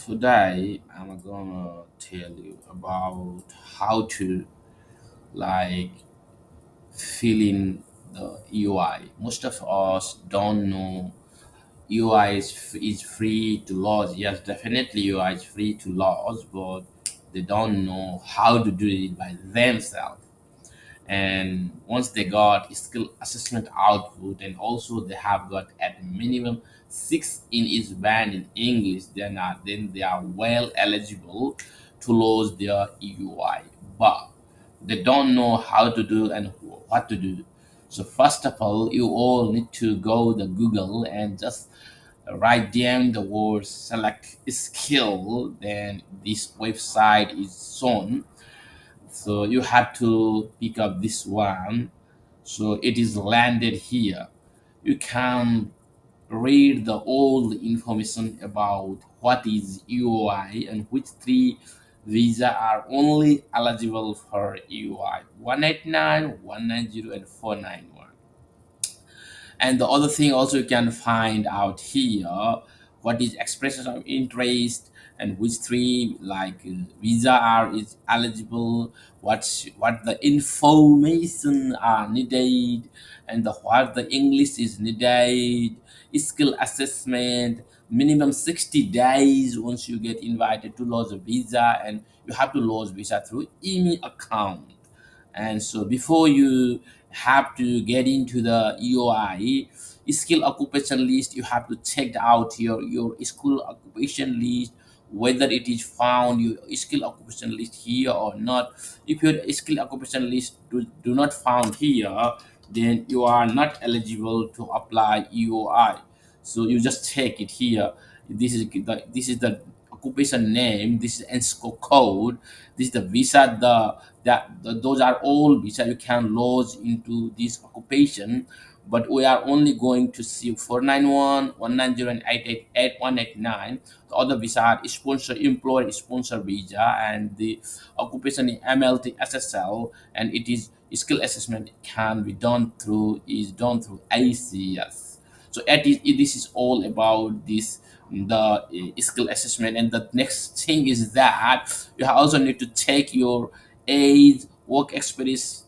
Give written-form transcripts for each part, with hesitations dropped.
Today, I'm gonna tell you about how to like fill in the UI. Most of us don't know UI is free to launch. Yes, definitely UI is free to launch, but they don't know how to do it by themselves. And once they got skill assessment output, and also they have got at minimum 6 in each band in English, then they are well eligible to lose their EUI, but they don't know how to do and what to do. So first of all, you all need to go to Google and just write down the word select skill, then this website is shown. So you have to pick up this one. So it is landed here. You can read the old information about what is EOI and which three visa are only eligible for EOI: 189, 190, and 491. And the other thing also you can find out here, what is expressions of interest and which three visa are is eligible, what the information are needed, and what the English is needed, skill assessment, minimum 60 days once you get invited to lodge a visa, and you have to lodge visa through email account. And so before you have to get into the EOI skill occupation list, you have to check out your school occupation list, whether it is found your skill occupation list here or not. If your skill occupation list do not found here, then you are not eligible to apply EOI. So you just check it here. This is the occupation name, this is NSCO code, this is the visa, those are all visa you can lodge into this occupation. But we are only going to see 491, 190, and 888, 189. The other visa are sponsor employer sponsor visa, and the occupation in MLT SSL, and it is skill assessment can be done through ACS. So this is all about this, the skill assessment. And the next thing is that you also need to check your age, work experience,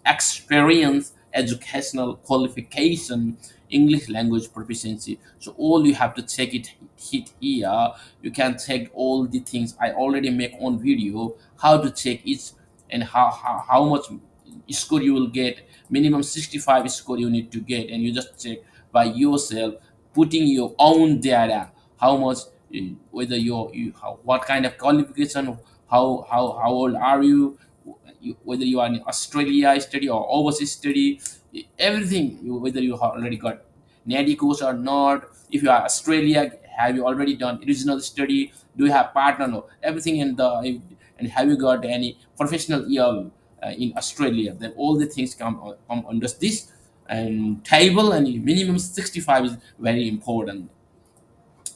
educational qualification, English language proficiency. So all you have to check it hit here. You can check all the things I already make on video, how to check it, and how much score you will get. Minimum 65 score you need to get, and you just check by yourself, putting your own data, how much, whether what kind of qualification, how old are you, whether you are in Australia study or overseas study, everything, whether you have already got NADI course or not. If you are Australia, have you already done original study? Do you have partner? No, everything in the, and have you got any professional year in Australia? Then all the things come under this and table, and minimum 65 is very important.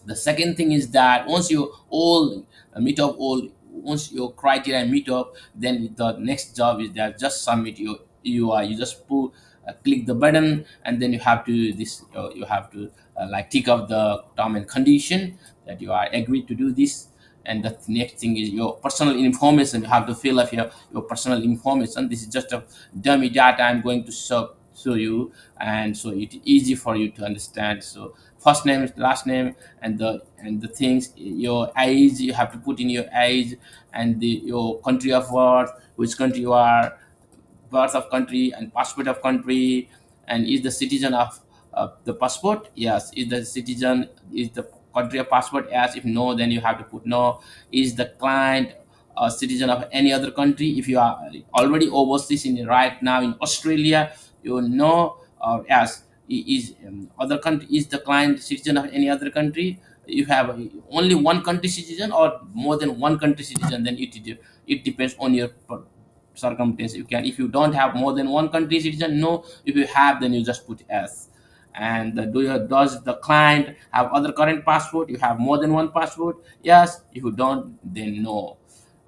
The second thing is that once you all meet up all once your criteria meet up, then the next job is that just submit your EUI. You just click the button, and then you have to tick up the term and condition that you are agreed to do this. And the next thing is your personal information. You have to fill up your personal information. This is just a dummy data I'm going to show you, and so it's easy for you to understand. So first name, last name, and the things, your age, you have to put in your age, and your country of birth, which country you are, birth of country and passport of country. And is the citizen of the passport? Yes. Is the citizen, is the country of passport? Yes. If no, then you have to put no. Is the client a citizen of any other country? If you are already overseas in right now in Australia, you know. Or yes, is other country, is the client citizen of any other country? You have only one country citizen or more than one country citizen, then it depends on your circumstance. You can, if you don't have more than one country citizen, no. If you have, then you just put S. And does the client have other current passport? You have more than one passport? Yes. If you don't, then no.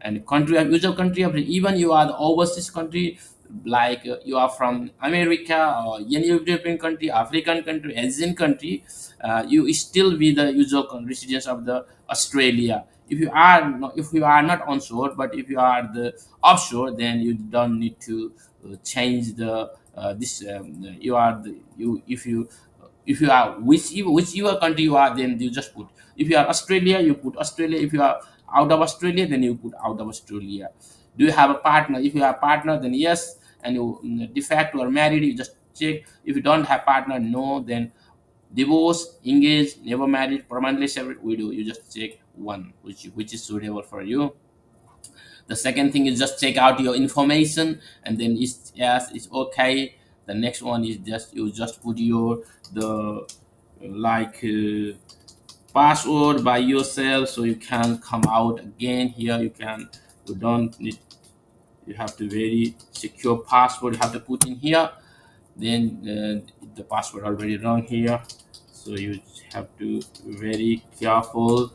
And country of user country of, even you are the overseas country, like you are from America or any European country, African country, Asian country, you still be the usual residents of the Australia. If you are not onshore, but if you are the offshore, then you don't need to change the this. You are the you if you are whichever country you are, then you just put. If you are Australia, you put Australia. If you are out of Australia, then you put out of Australia. Do you have a partner? If you have a partner, then yes, and you de facto or married, you just check. If you don't have partner, no, then divorce, engaged, never married, permanently separate, widow. You just check one, which is suitable for you. The second thing is just check out your information, and then it's yes, it's okay. The next one is just you just put your the like password by yourself, so you can come out again here. You don't need you have to very secure password you have to put in here. Then the password already wrong here, so you have to very careful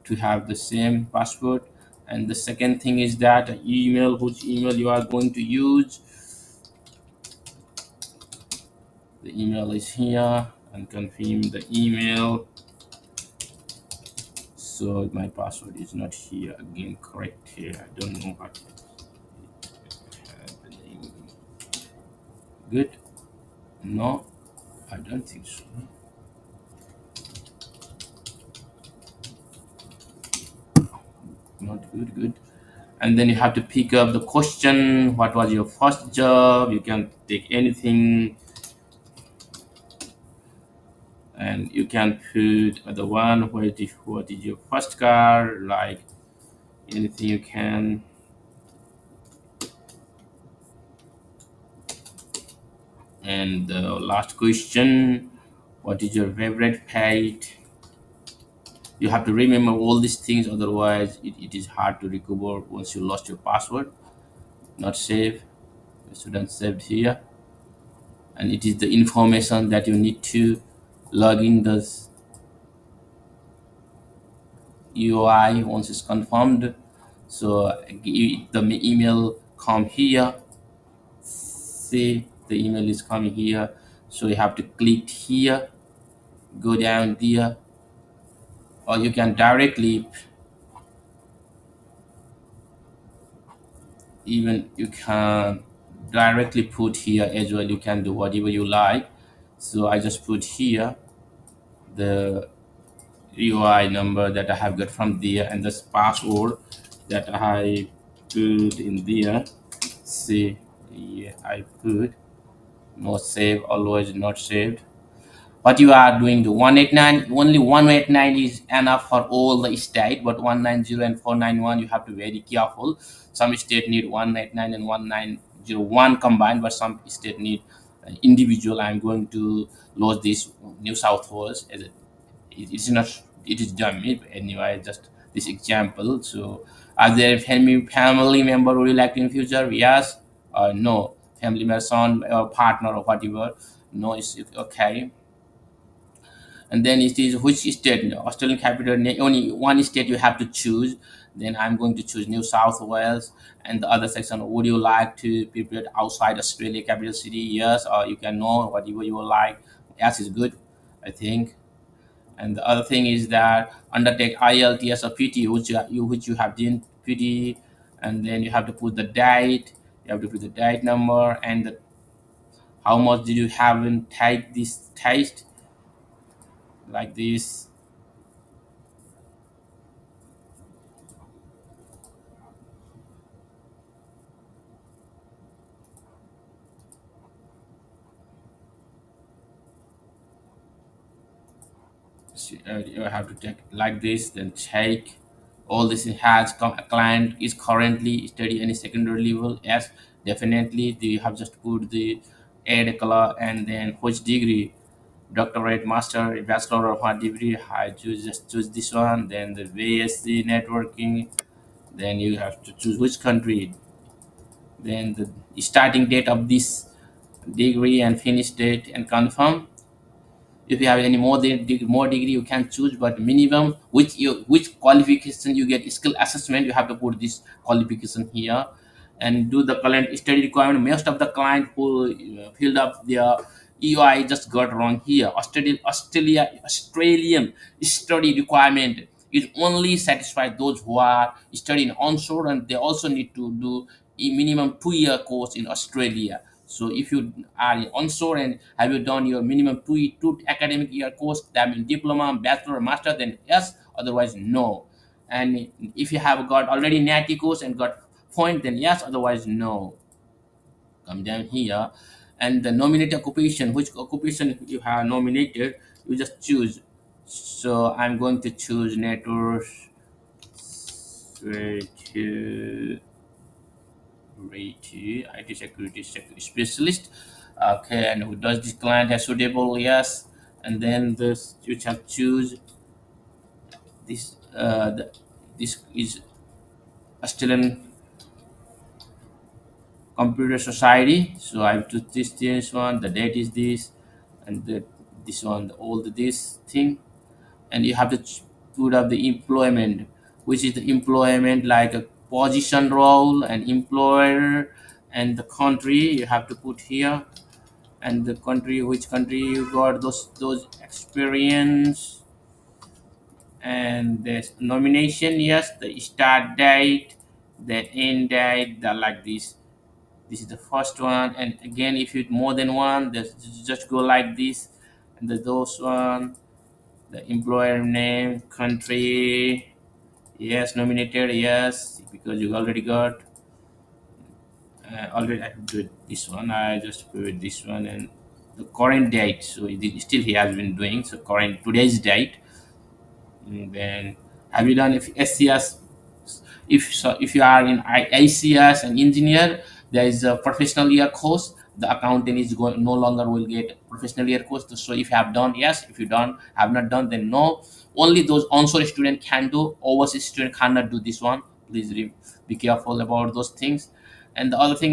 to have the same password. And the second thing is that email, which email you are going to use. The email is here, and confirm the email. So my password is not here again, correct here. I don't know what happening. Good. No, I don't think so. Not good. Good. And then you have to pick up the question. What was your first job? You can take anything, and you can put the one what is your first car, like anything you can. And the last question, what is your favorite pet? You have to remember all these things, otherwise it is hard to recover once you lost your password. Not save, you shouldn't save here. And it is the information that you need to log in the EOI once it's confirmed. So the email come here. See, the email is coming here. So you have to click here, go down there, or you can directly even you can directly put here as well. You can do whatever you like. So I just put here the UI number that I have got from there, and this password that I put in there. See, yeah, I put no save, always not saved. What you are doing the 189, only 189 is enough for all the state, but 190 and 491 you have to be very careful. Some state need 189 and 1901 combined, but some state need individual. I'm going to lose this New South Wales as it's not, it is dummy, but anyway, just this example. So are there family member would you like in future? Yes or no? Family member, son or partner or whatever, no, it's okay. And then it is which state, Australian capital, only one state you have to choose. Then I'm going to choose New South Wales. And the other section, would you like to be prepared outside Australia capital city? Yes, or you can know whatever you would like. Yes is good, I think. And the other thing is that undertake IELTS or PT, which you have done PT. And then you have to put the date, you have to put the date number, and how much did you have in take this test, like this. So, you have to take like this, then check all this. It has a client is currently study any secondary level. Yes, definitely. You have just put the add color, and then which degree, doctorate, master, bachelor, or what degree. I choose this one. Then the VSc networking. Then you have to choose which country. Then the starting date of this degree and finish date, and confirm. If you have any more degree you can choose, but minimum which qualification you get skill assessment, you have to put this qualification here. and do the current study requirement. Most of the client who filled up their EOI just got wrong here. Australian study requirement is only satisfy those who are studying onshore, and they also need to do a minimum 2 year course in Australia. So if you are onshore and have you done your minimum two academic year course, that means diploma, bachelor, master, then yes, otherwise no. And if you have got already NATI course and got point, then yes, otherwise no. Come down here, and the nominated occupation, which occupation you have nominated, you just choose. So I'm going to choose network security, IT security specialist. Okay, and who does this client has suitable? Yes, and then this you shall choose this. This is Australian Computer Society. So I took this one. The date is this, and this one, all this thing, and you have to put up the employment, which is the employment like a position, role, and employer, and the country you have to put here, and the country, which country you got those experience, and the nomination, yes, the start date, the end date, the like this. This is the first one, and again, if you more than one, just go like this, and those one, the employer name, country, yes, nominated, yes, because you already got. Already, I have do this one. I just put this one and the current date. So still he has been doing so current today's date. And then have you done if SCS, if so, if you are in ACS and engineer, there is a professional year course. The accountant is going no longer will get professional year course. So if you have done, yes. If you don't have not done, then no. Only those onshore student can do. Overseas student cannot do this one. Please be careful about those things. And the other thing